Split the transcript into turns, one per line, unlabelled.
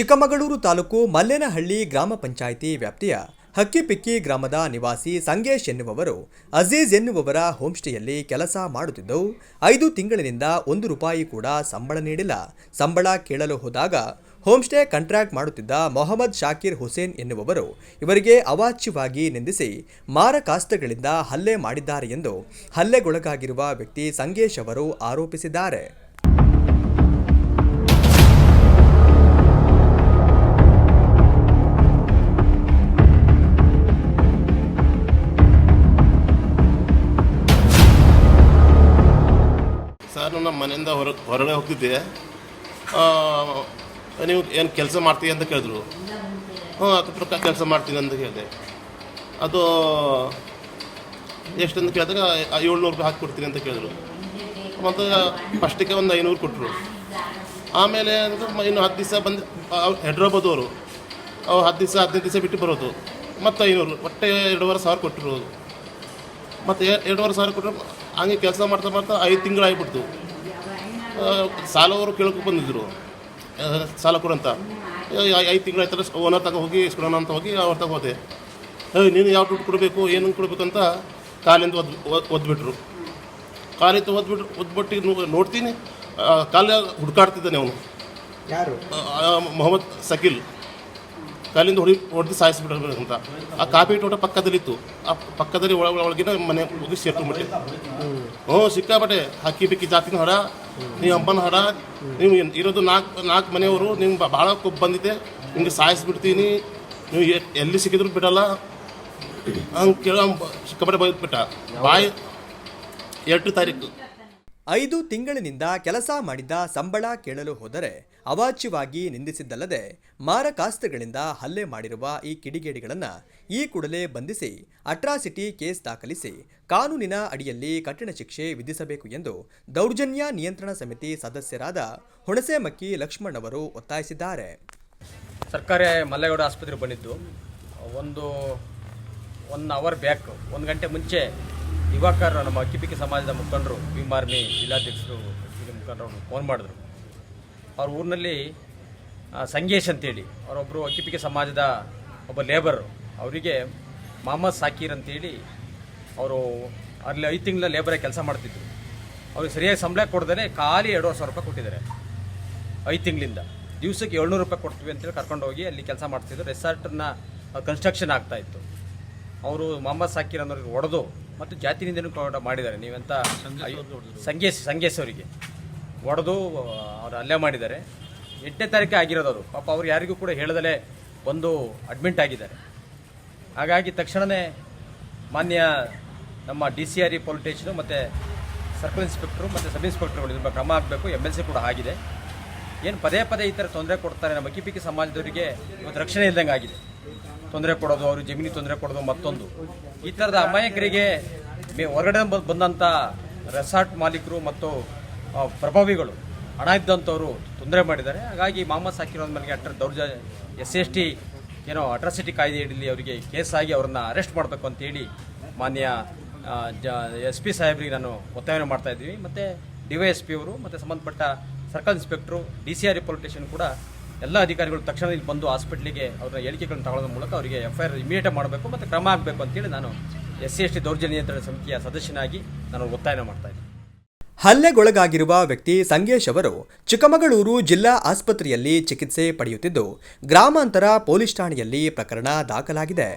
ಚಿಕ್ಕಮಗಳೂರು ತಾಲೂಕು ಮಲ್ಲೇನಹಳ್ಳಿ ಗ್ರಾಮ ಪಂಚಾಯಿತಿ ವ್ಯಾಪ್ತಿಯ ಹಕ್ಕಿಪಿಕ್ಕಿ ಗ್ರಾಮದ ನಿವಾಸಿ ಸಂಗೇಶ್ ಎನ್ನುವವರು ಅಜೀಜ್ ಎನ್ನುವವರ ಹೋಂಸ್ಟೇಯಲ್ಲಿ ಕೆಲಸ ಮಾಡುತ್ತಿದ್ದು 5 ತಿಂಗಳಿನಿಂದ 1 ರೂಪಾಯಿ ಕೂಡ ಸಂಬಳ ನೀಡಿಲ್ಲ. ಸಂಬಳ ಕೇಳಲು ಹೋದಾಗ ಹೋಂಸ್ಟೇ ಕಾಂಟ್ರಾಕ್ಟ್ ಮಾಡುತ್ತಿದ್ದ ಮೊಹಮ್ಮದ್ ಶಾಕಿರ್ ಹುಸೇನ್ ಎನ್ನುವವರು ಇವರಿಗೆ ಅವಾಚ್ಯವಾಗಿ ನಿಂದಿಸಿ ಮಾರಕಾಸ್ತ್ರಗಳಿಂದ ಹಲ್ಲೆ ಮಾಡಿದ್ದಾರೆ ಎಂದು ಹಲ್ಲೆಗೊಳಗಾಗಿರುವ ವ್ಯಕ್ತಿ ಸಂಗೇಶ್ ಅವರು ಆರೋಪಿಸಿದ್ದಾರೆ.
ಸರ್, ನಮ್ಮ ಮನೆಯಿಂದ ಹೊರಗಡೆ ಹೋಗ್ತಿದ್ದೆ. ನೀವು ಏನು ಕೆಲಸ ಮಾಡ್ತೀವಿ ಅಂತ ಕೇಳಿದ್ರು. ಅಕ್ಕಪಕ್ಕ ಕೆಲಸ ಮಾಡ್ತೀನಿ ಅಂತ ಕೇಳಿದೆ. ಅದು ಎಷ್ಟಂತ ಕೇಳಿದಾಗ 700 ರೂಪಾಯಿ ಹಾಕಿಕೊಡ್ತೀನಿ ಅಂತ ಕೇಳಿದ್ರು. ಮತ್ತು ಫಸ್ಟಿಗೆ ಒಂದು 500 ಕೊಟ್ಟರು. ಆಮೇಲೆ ಇನ್ನು 10 ದಿವಸ ಬಂದು ಹೈದ್ರಾಬಾದವರು 10 ದಿವಸ 15 ದಿವಸ ಬಿಟ್ಟು ಬರೋದು. ಮತ್ತು 500 ಒಟ್ಟೆ 2,500 ಕೊಟ್ಟರು. ಮತ್ತು 2,500 ಕೊಟ್ಟರು. ಹಂಗೆ ಕೆಲಸ ಮಾಡ್ತಾ 5 ತಿಂಗಳು ಆಗಿಬಿಡ್ತು. ಸಾಲವರು ಕೇಳೋಕೆ ಬಂದಿದ್ದರು, ಸಾಲ ಕೊಡಂತ. 5 ತಿಂಗಳು ಆಯ್ತಲ್ಲ, ಓನರ್ ತಗೋ ಹೋಗಿ ಇಸ್ಕೊಳೋಣ ಅಂತ ಹೋಗಿ ಅವ್ರ ತಗೋ ಹೋದೆ. ನೀನು ಯಾವ ದುಡ್ಡು ಕೊಡಬೇಕು, ಏನು ಕೊಡಬೇಕು ಅಂತ ಕಾಲಿಂದ ಒದ್ಬಿಟ್ರು. ಕಾಲಿಂದ ಒದ್ಬಿಟ್ಟು ನೋಡ್ತೀನಿ, ಕಾಲ ಹುಡುಕಾಡ್ತಿದ್ದಾನೆ ಅವನು.
ಯಾರು?
ಮೊಹಮ್ಮದ್ ಸಕೀಲ್. ಕಾಲಿಂದ ಹೊಡೆದು ಸಾಯಿಸ್ಬಿಡ್ಬೇಕಂತ. ಆ ಕಾಫಿ ತೋಟ ಪಕ್ಕದಲ್ಲಿತ್ತು. ಆ ಪಕ್ಕದಲ್ಲಿ ಒಳಗಿನ ಮನೆ ಹೋಗಿ ಸೇರ್ಕೊಂಡ್ಬಿಟ್ಟೆ. ಸಿಕ್ಕಾಬಟ್ಟೆ ಹಕ್ಕಿ ಬಿಕ್ಕಿ ಜಾತಿನ ಹಡ, ನೀವು ಹಬ್ಬನ ಹಡ, ನೀವು ಇರೋದು ನಾಲ್ಕು ಮನೆಯವರು, ನಿಮ್ಗೆ ಭಾಳ ಕೊಬ್ಬು ಬಂದಿದೆ, ನಿಮ್ಗೆ ಸಾಯಿಸ್ಬಿಡ್ತೀನಿ, ನೀವು ಎಲ್ಲಿ ಸಿಕ್ಕಿದ್ರು ಬಿಡಲ್ಲ ಹಂಗೆ ಕೇಳೋ ಸಿಕ್ಕಾಬಟ್ಟೆ ಬಂದ್ಬಿಟ್ಟ. ಬಾಯಿ 2 ತಾರೀಕು
5 ತಿಂಗಳಿನಿಂದ ಕೆಲಸ ಮಾಡಿದ ಸಂಬಳ ಕೇಳಲು ಹೋದರೆ ಅವಾಚ್ಯವಾಗಿ ನಿಂದಿಸಿದ್ದಲ್ಲದೆ ಮಾರಕಾಸ್ತ್ರಗಳಿಂದ ಹಲ್ಲೆ ಮಾಡಿರುವ ಈ ಕಿಡಿಗೇಡಿಗಳನ್ನು ಈ ಕೂಡಲೇ ಬಂಧಿಸಿ ಅಟ್ರಾಸಿಟಿ ಕೇಸ್ ದಾಖಲಿಸಿ ಕಾನೂನಿನ ಅಡಿಯಲ್ಲಿ ಕಠಿಣ ಶಿಕ್ಷೆ ವಿಧಿಸಬೇಕು ಎಂದು ದೌರ್ಜನ್ಯ ನಿಯಂತ್ರಣ ಸಮಿತಿ ಸದಸ್ಯರಾದ ಹುಣಸೇಮಕ್ಕಿ ಲಕ್ಷ್ಮಣ್ ಅವರು ಒತ್ತಾಯಿಸಿದ್ದಾರೆ.
ಸರ್ಕಾರಿ ಮಲ್ಲೇಗೌಡ ಆಸ್ಪತ್ರೆಗೆ ಬಂದಿದ್ದು ಒಂದು ಅವರ್ ಬ್ಯಾಕ್, 1 ಗಂಟೆ ಮುಂಚೆ ಯುವಕರು, ನಮ್ಮ ಹಕ್ಕಿಪಿಕ್ಕಿ ಸಮಾಜದ ಮುಖಂಡರು, ಭೀಮ್ ಆರ್ಮಿ ಜಿಲ್ಲಾಧ್ಯಕ್ಷರು ಮುಖಂಡರು ಫೋನ್ ಮಾಡಿದ್ರು. ಅವ್ರ ಊರಿನಲ್ಲಿ ಸಂಗೇಶ್ ಅಂತೇಳಿ ಅವರೊಬ್ಬರು ಹಕ್ಕಿಪಿಕ್ಕಿ ಸಮಾಜದ ಒಬ್ಬ ಲೇಬರು, ಅವರಿಗೆ ಮೊಹಮ್ಮದ್ ಶಾಕಿರ್ ಅಂತೇಳಿ ಅವರು ಅಲ್ಲಿ 5 ತಿಂಗಳ ಲೇಬರಾಗಿ ಕೆಲಸ ಮಾಡ್ತಿದ್ರು. ಅವ್ರಿಗೆ ಸರಿಯಾಗಿ ಸಂಬಳ ಕೊಡ್ದೇ ಖಾಲಿ 2,500 ರೂಪಾಯಿ ಕೊಟ್ಟಿದ್ದಾರೆ. 5 ತಿಂಗಳಿಂದ ದಿವಸಕ್ಕೆ 700 ರೂಪಾಯಿ ಕೊಡ್ತೀವಿ ಅಂತೇಳಿ ಕರ್ಕೊಂಡು ಹೋಗಿ ಅಲ್ಲಿ ಕೆಲಸ ಮಾಡ್ತಿದ್ರು. ರೆಸಾರ್ಟನ್ನ ಕನ್ಸ್ಟ್ರಕ್ಷನ್ ಆಗ್ತಾಯಿತ್ತು. ಅವರು ಮೊಹಮ್ಮದ್ ಶಾಕಿರ್ ಅನ್ನೋರಿಗೆ ಹೊಡೆದು ಮತ್ತು ಜಾತಿ ನಿಂದನೆ ಕೂಡ ಮಾಡಿದ್ದಾರೆ. ನೀವಂತ ಸಂಗೇಶ್ ಅವರಿಗೆ ಹೊಡೆದು ಅವರು ಹಲ್ಲೆ ಮಾಡಿದ್ದಾರೆ. 8ನೇ ತಾರೀಕು ಆಗಿರೋದು. ಅವರು ಪಾಪ ಅವ್ರು ಯಾರಿಗೂ ಕೂಡ ಹೇಳದಲೇ ಬಂದು ಅಡ್ಮಿಂಟ್ ಆಗಿದ್ದಾರೆ. ಹಾಗಾಗಿ ತಕ್ಷಣವೇ ಮಾನ್ಯ ನಮ್ಮ DCRE ಪೊಲೀಸ್ ಸ್ಟೇಷನು ಮತ್ತು ಸರ್ಕಲ್ ಇನ್ಸ್ಪೆಕ್ಟ್ರು ಮತ್ತು ಸಬ್ ಇನ್ಸ್ಪೆಕ್ಟರ್ಗಳು ಇದ್ರ ಕ್ರಮ ಆಗಬೇಕು. MLC ಕೂಡ ಆಗಿದೆ. ಏನು ಪದೇ ಈ ಥರ ತೊಂದರೆ ಕೊಡ್ತಾರೆ ನಮ್ಮ ಹಕ್ಕಿಪಿಕ್ಕಿ ಸಮಾಜದವರಿಗೆ ಇವತ್ತು ರಕ್ಷಣೆ ಇಲ್ದಂಗೆ ಆಗಿದೆ. ತೊಂದರೆ ಕೊಡೋದು, ಅವರು ಜಮೀನಿಗೆ ತೊಂದರೆ ಕೊಡೋದು, ಮತ್ತೊಂದು ಈ ಥರದ ಅಮಾಯಕರಿಗೆ ಹೊರಗಡೆ ಬಂದಂಥ ರೆಸಾರ್ಟ್ ಮಾಲೀಕರು ಮತ್ತು ಪ್ರಭಾವಿಗಳು ಹಣ ಇದ್ದಂಥವರು ತೊಂದರೆ ಮಾಡಿದ್ದಾರೆ. ಹಾಗಾಗಿ ಮೊಹಮ್ಮದ್ ಶಾಕಿರ್ ಮೇಲೆ ದೌರ್ಜನ್ಯ SST ಅಟ್ರಾಸಿಟಿ ಕಾಯ್ದೆ ಅಡಿಯಲ್ಲಿ ಅವರಿಗೆ ಕೇಸ್ ಆಗಿ ಅವರನ್ನು ಅರೆಸ್ಟ್ ಮಾಡಬೇಕು ಅಂತೇಳಿ ಮಾನ್ಯ SP ಸಾಹೇಬರಿಗೆ ನಾನು ಒತ್ತಾಯ ಮಾಡ್ತಾ ಇದ್ದೀವಿ. ಮತ್ತು DYSP ಅವರು ಮತ್ತು ಸಂಬಂಧಪಟ್ಟ circle inspector, DCRE police station ಕೂಡ ಎಲ್ಲ ಅಧಿಕಾರಿಗಳು ತಕ್ಷಣ ಇಲ್ಲಿ ಬಂದು ಹಾಸ್ಪಿಟ್ಲಿಗೆ ಅವರ ಹೇಳಿಕೆಗಳನ್ನು ತಗೊಳ್ಳೋದ್ರ ಮೂಲಕ ಅವರಿಗೆ FIR ಇಮಿಡಿಯೇಟ್ ಮಾಡಬೇಕು ಮತ್ತು ಕ್ರಮ ಆಗಬೇಕು ಅಂತೇಳಿ ನಾನು SC/ST ದೌರ್ಜನ್ಯ ನಿಯಂತ್ರಣ ಸಮಿತಿಯ ಸದಸ್ಯನಾಗಿ ನಾನು ಒತ್ತಾಯ ಮಾಡ್ತಾ ಇದ್ದೀನಿ.
ಹಲ್ಲೆಗೊಳಗಾಗಿರುವ ವ್ಯಕ್ತಿ ಸಂಗೇಶ್ ಅವರು ಚಿಕ್ಕಮಗಳೂರು ಜಿಲ್ಲಾ ಆಸ್ಪತ್ರೆಯಲ್ಲಿ ಚಿಕಿತ್ಸೆ ಪಡೆಯುತ್ತಿದ್ದು, ಗ್ರಾಮಾಂತರ ಪೊಲೀಸ್ ಠಾಣೆಯಲ್ಲಿ ಪ್ರಕರಣ ದಾಖಲಾಗಿದೆ.